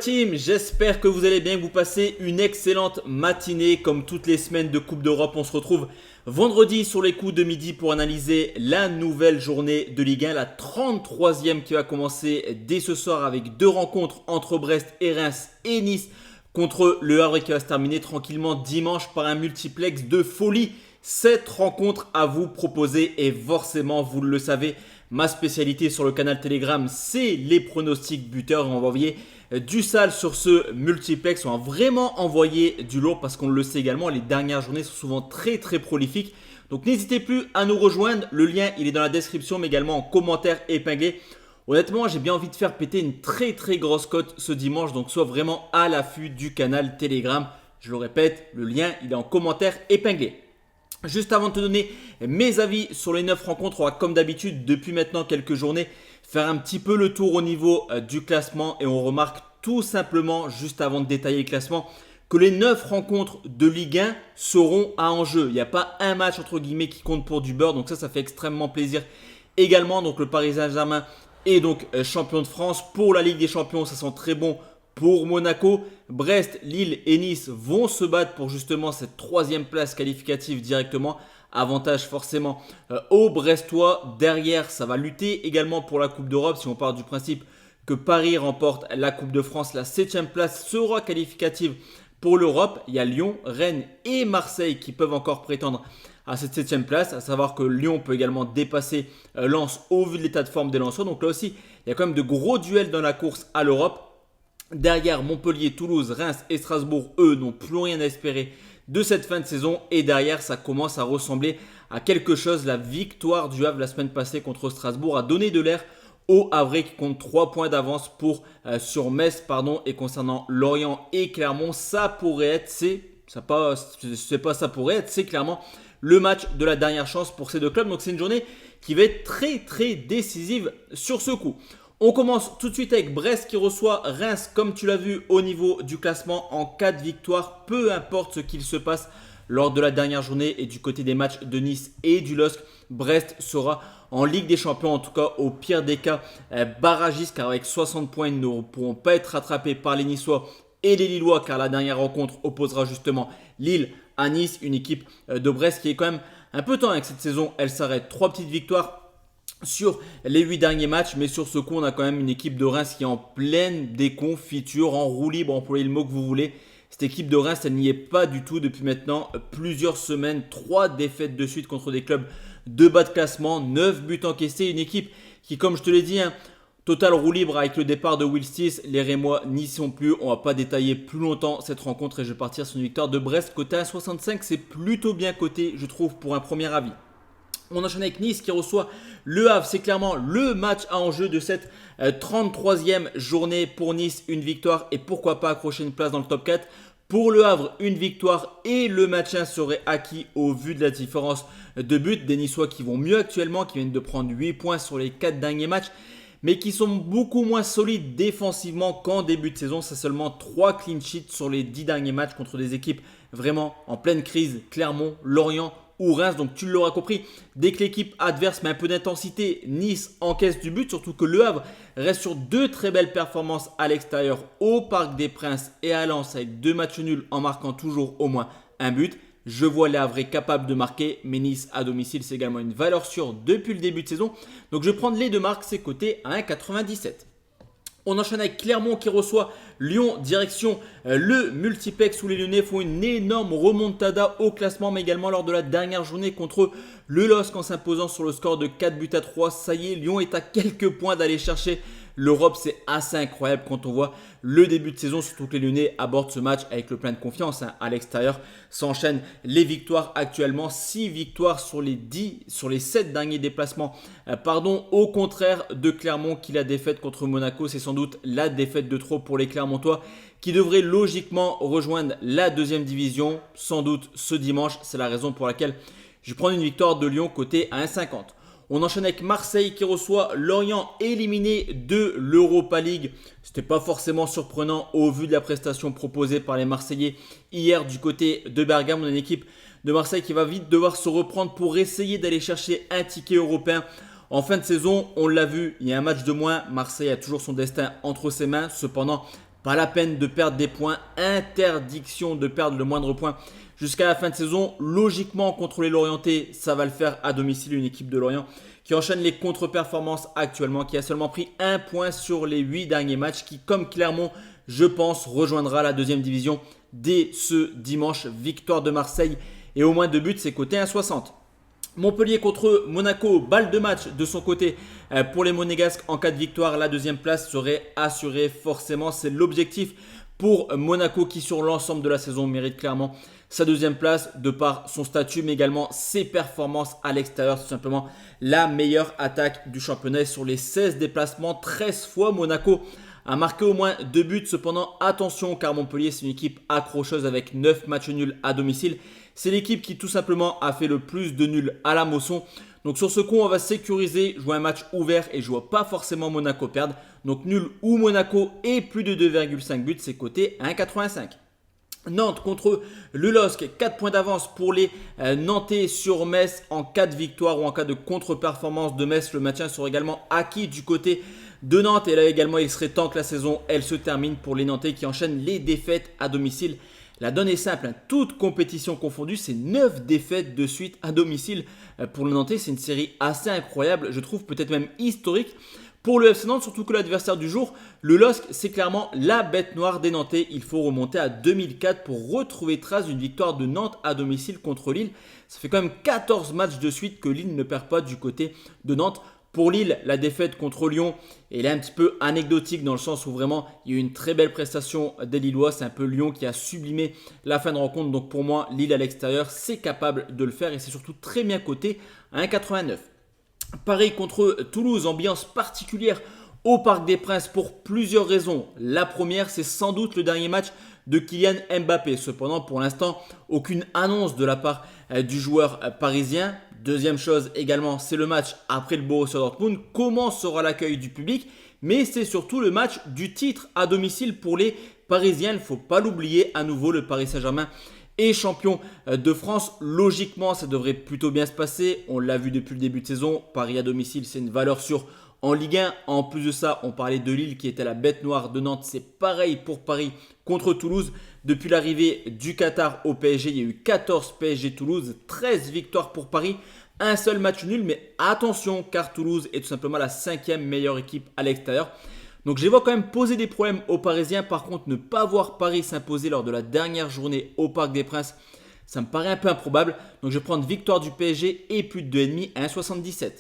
team, j'espère que vous allez bien, que vous passez une excellente matinée. Comme toutes les semaines de Coupe d'Europe, on se retrouve vendredi sur les coups de midi pour analyser la nouvelle journée de Ligue 1, la 33e qui va commencer dès ce soir avec deux rencontres entre Brest et Reims et Nice contre le Havre qui va se terminer tranquillement dimanche par un multiplex de folie. Cette rencontre à vous proposer et forcément, vous le savez, ma spécialité sur le canal Telegram, c'est les pronostics buteurs. On va envoyer du sale sur ce multiplex. On va vraiment envoyer du lourd parce qu'on le sait également, les dernières journées sont souvent très prolifiques. Donc n'hésitez plus à nous rejoindre. Le lien, il est dans la description, mais également en commentaire épinglé. Honnêtement, j'ai bien envie de faire péter une très grosse cote ce dimanche. Donc sois vraiment à l'affût du canal Telegram. Je le répète, le lien, il est en commentaire épinglé. Juste avant de te donner mes avis sur les 9 rencontres, on va comme d'habitude depuis maintenant quelques journées faire un petit peu le tour au niveau du classement et on remarque tout simplement juste avant de détailler le classement que les 9 rencontres de Ligue 1 seront à enjeu. Il n'y a pas un match entre guillemets qui compte pour du beurre, donc ça fait extrêmement plaisir également. Donc le Paris Saint-Germain est donc champion de France. Pour la Ligue des Champions, ça sent très bon pour Monaco. Brest, Lille et Nice vont se battre pour justement cette 3e place qualificative directement. Avantage forcément aux Brestois. Derrière, ça va lutter également pour la Coupe d'Europe. Si on part du principe que Paris remporte la Coupe de France, la 7e place sera qualificative pour l'Europe. Il y a Lyon, Rennes et Marseille qui peuvent encore prétendre à cette 7e place. À savoir que Lyon peut également dépasser Lens au vu de l'état de forme des Lensois. Donc là aussi, il y a quand même de gros duels dans la course à l'Europe. Derrière, Montpellier, Toulouse, Reims et Strasbourg, eux, n'ont plus rien à espérer de cette fin de saison. Et derrière, ça commence à ressembler à quelque chose. La victoire du Havre la semaine passée contre Strasbourg a donné de l'air au Havre qui compte 3 points d'avance sur Metz. Et concernant Lorient et Clermont, ça pourrait être, c'est clairement le match de la dernière chance pour ces deux clubs. Donc c'est une journée qui va être très décisive sur ce coup. On commence tout de suite avec Brest qui reçoit Reims, comme tu l'as vu au niveau du classement, en cas de victoire, peu importe ce qu'il se passe lors de la dernière journée et du côté des matchs de Nice et du LOSC, Brest sera en Ligue des Champions, en tout cas au pire des cas barragiste, car avec 60 points, ils ne pourront pas être rattrapés par les Niçois et les Lillois, car la dernière rencontre opposera justement Lille à Nice, une équipe de Brest qui est quand même un peu temps avec cette saison. Elle s'arrête, 3 petites victoires sur les 8 derniers matchs, mais sur ce coup, on a quand même une équipe de Reims qui est en pleine déconfiture, en roue libre, employez le mot que vous voulez. Cette équipe de Reims, elle n'y est pas du tout depuis maintenant plusieurs semaines. 3 défaites de suite contre des clubs de bas de classement, 9 buts encaissés. Une équipe qui, comme je te l'ai dit, total roue libre avec le départ de Will Stith. Les Rémois n'y sont plus. On ne va pas détailler plus longtemps cette rencontre et je vais partir sur une victoire de Brest. Côté 1,65, c'est plutôt bien coté, je trouve, pour un premier avis. On enchaîne avec Nice qui reçoit le Havre. C'est clairement le match à enjeu de cette 33e journée pour Nice. Une victoire et pourquoi pas accrocher une place dans le top 4. Pour le Havre, une victoire et le maintien serait acquis au vu de la différence de buts. Des Niçois qui vont mieux actuellement, qui viennent de prendre 8 points sur les 4 derniers matchs, mais qui sont beaucoup moins solides défensivement qu'en début de saison. C'est seulement 3 clean sheets sur les 10 derniers matchs contre des équipes vraiment en pleine crise. Clermont, Lorient ou Reims. Donc tu l'auras compris, dès que l'équipe adverse met un peu d'intensité, Nice encaisse du but. Surtout que le Havre reste sur 2 très belles performances à l'extérieur au Parc des Princes et à Lens avec 2 matchs nuls en marquant toujours au moins un but. Je vois les Havrais capables de marquer, mais Nice à domicile, c'est également une valeur sûre depuis le début de saison. Donc je vais prendre les 2 marques, c'est coté à 1,97. On enchaîne avec Clermont qui reçoit Lyon, direction le multiplex où les Lyonnais font une énorme remontada au classement, mais également lors de la dernière journée contre le LOSC en s'imposant sur le score de 4-3. Ça y est, Lyon est à quelques points d'aller chercher l'Europe. C'est assez incroyable quand on voit le début de saison, surtout que les Lyonnais abordent ce match avec le plein de confiance. À l'extérieur, s'enchaînent les victoires actuellement. 6 victoires sur les 7 derniers déplacements. Au contraire de Clermont qui la défaite contre Monaco. C'est sans doute la défaite de trop pour les Clermontois qui devraient logiquement rejoindre la 2e division sans doute ce dimanche. C'est la raison pour laquelle je prends une victoire de Lyon côté à 1,50. On enchaîne avec Marseille qui reçoit Lorient éliminé de l'Europa League. C'était pas forcément surprenant au vu de la prestation proposée par les Marseillais hier du côté de Bergame. On a une équipe de Marseille qui va vite devoir se reprendre pour essayer d'aller chercher un ticket européen. En fin de saison, on l'a vu, il y a un match de moins. Marseille a toujours son destin entre ses mains. Cependant, Pas la peine de perdre des points, interdiction de perdre le moindre point jusqu'à la fin de saison. Logiquement, contre les Lorientais, ça va le faire à domicile, une équipe de Lorient qui enchaîne les contre-performances actuellement, qui a seulement pris 1 point sur les 8 derniers matchs, qui comme Clermont, je pense, rejoindra la deuxième division dès ce dimanche. Victoire de Marseille et au moins 2 buts, c'est coté 1,60. Montpellier contre Monaco, balle de match de son côté pour les Monégasques. En cas de victoire, la deuxième place serait assurée forcément. C'est l'objectif pour Monaco qui sur l'ensemble de la saison mérite clairement sa deuxième place de par son statut mais également ses performances à l'extérieur. Tout simplement la meilleure attaque du championnat sur les 16 déplacements. 13 fois Monaco a marqué au moins 2 buts. Cependant attention car Montpellier c'est une équipe accrocheuse avec 9 matchs nuls à domicile. C'est l'équipe qui tout simplement a fait le plus de nuls à la Mosson. Donc sur ce coup, on va sécuriser, jouer un match ouvert et je ne vois pas forcément Monaco perdre. Donc nul ou Monaco et plus de 2,5 buts, c'est coté 1,85. Nantes contre le LOSC, 4 points d'avance pour les Nantais sur Metz. En cas de victoire ou en cas de contre-performance de Metz, le maintien sera également acquis du côté de Nantes. Et là également, il serait temps que la saison elle se termine pour les Nantais qui enchaînent les défaites à domicile. La donne est simple, toute compétition confondue, c'est 9 défaites de suite à domicile pour le Nantais. C'est une série assez incroyable, je trouve peut-être même historique pour le FC Nantes, surtout que l'adversaire du jour, le LOSC, c'est clairement la bête noire des Nantais. Il faut remonter à 2004 pour retrouver trace d'une victoire de Nantes à domicile contre Lille. Ça fait quand même 14 matchs de suite que Lille ne perd pas du côté de Nantes. Pour Lille, la défaite contre Lyon, elle est un petit peu anecdotique dans le sens où vraiment il y a eu une très belle prestation des Lillois. C'est un peu Lyon qui a sublimé la fin de rencontre. Donc pour moi, Lille à l'extérieur, c'est capable de le faire et c'est surtout très bien coté à 1,89. Paris contre Toulouse, ambiance particulière au Parc des Princes pour plusieurs raisons. La première, c'est sans doute le dernier match de Kylian Mbappé. Cependant, pour l'instant, aucune annonce de la part du joueur parisien. Deuxième chose également, c'est le match après le Borussia Dortmund. Comment sera l'accueil du public? Mais c'est surtout le match du titre à domicile pour les Parisiens. Il ne faut pas l'oublier, à nouveau, le Paris Saint-Germain est champion de France. Logiquement, ça devrait plutôt bien se passer. On l'a vu depuis le début de saison. Paris à domicile, c'est une valeur sûre en Ligue 1. En plus de ça, on parlait de Lille qui était la bête noire de Nantes. C'est pareil pour Paris contre Toulouse. Depuis l'arrivée du Qatar au PSG, il y a eu 14 PSG Toulouse, 13 victoires pour Paris. Un seul match nul, mais attention car Toulouse est tout simplement la 5e meilleure équipe à l'extérieur. Donc je les vois quand même poser des problèmes aux Parisiens. Par contre, ne pas voir Paris s'imposer lors de la dernière journée au Parc des Princes, ça me paraît un peu improbable. Donc je vais prendre victoire du PSG et plus de 2,5 à 1,77.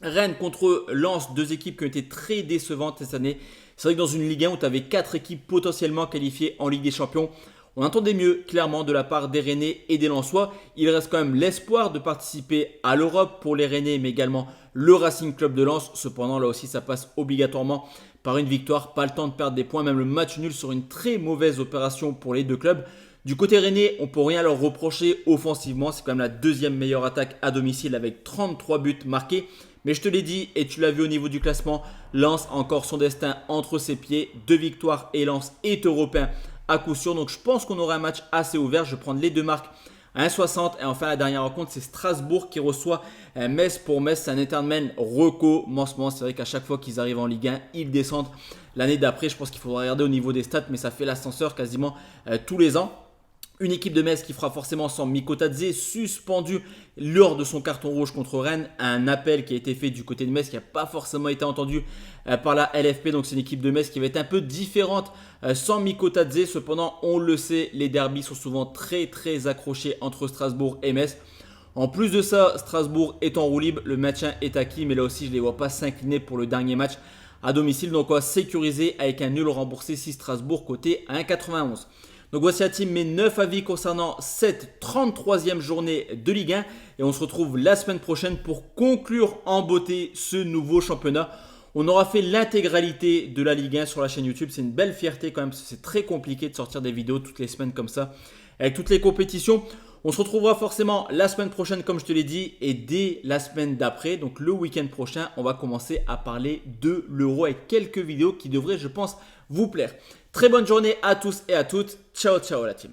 Rennes contre Lens, deux équipes qui ont été très décevantes cette année. C'est vrai que dans une Ligue 1 où tu avais 4 équipes potentiellement qualifiées en Ligue des Champions, on attendait mieux clairement de la part des Rennais et des Lensois. Il reste quand même l'espoir de participer à l'Europe pour les Rennais, mais également le Racing Club de Lens. Cependant, là aussi, ça passe obligatoirement par une victoire. Pas le temps de perdre des points, même le match nul sur une très mauvaise opération pour les deux clubs. Du côté Rennais, on ne peut rien leur reprocher offensivement. C'est quand même la deuxième meilleure attaque à domicile avec 33 buts marqués. Mais je te l'ai dit et tu l'as vu au niveau du classement, Lens a encore son destin entre ses pieds. 2 victoires et Lens est européen à coup sûr. Donc je pense qu'on aura un match assez ouvert. Je vais prendre les deux marques à 1,60. Et enfin la dernière rencontre, c'est Strasbourg qui reçoit Metz. Pour Metz, c'est un éternel recommencement. C'est vrai qu'à chaque fois qu'ils arrivent en Ligue 1, ils descendent. L'année d'après, je pense qu'il faudra regarder au niveau des stats, mais ça fait l'ascenseur quasiment tous les ans. Une équipe de Metz qui fera forcément sans Mikotadze, suspendu lors de son carton rouge contre Rennes. Un appel qui a été fait du côté de Metz qui n'a pas forcément été entendu par la LFP. Donc c'est une équipe de Metz qui va être un peu différente sans Mikotadze. Cependant, on le sait, les derbys sont souvent très accrochés entre Strasbourg et Metz. En plus de ça, Strasbourg est en roue libre, le maintien est acquis. Mais là aussi, je ne les vois pas s'incliner pour le dernier match à domicile. Donc on va sécuriser avec un nul remboursé si Strasbourg côté à 1,91. Donc voici la team, mes 9 avis concernant cette 33e journée de Ligue 1. Et on se retrouve la semaine prochaine pour conclure en beauté ce nouveau championnat. On aura fait l'intégralité de la Ligue 1 sur la chaîne YouTube. C'est une belle fierté quand même, c'est très compliqué de sortir des vidéos toutes les semaines comme ça, avec toutes les compétitions. On se retrouvera forcément la semaine prochaine comme je te l'ai dit et dès la semaine d'après, donc le week-end prochain, on va commencer à parler de l'Euro avec quelques vidéos qui devraient, je pense, vous plaire. Très bonne journée à tous et à toutes. Ciao, ciao la team.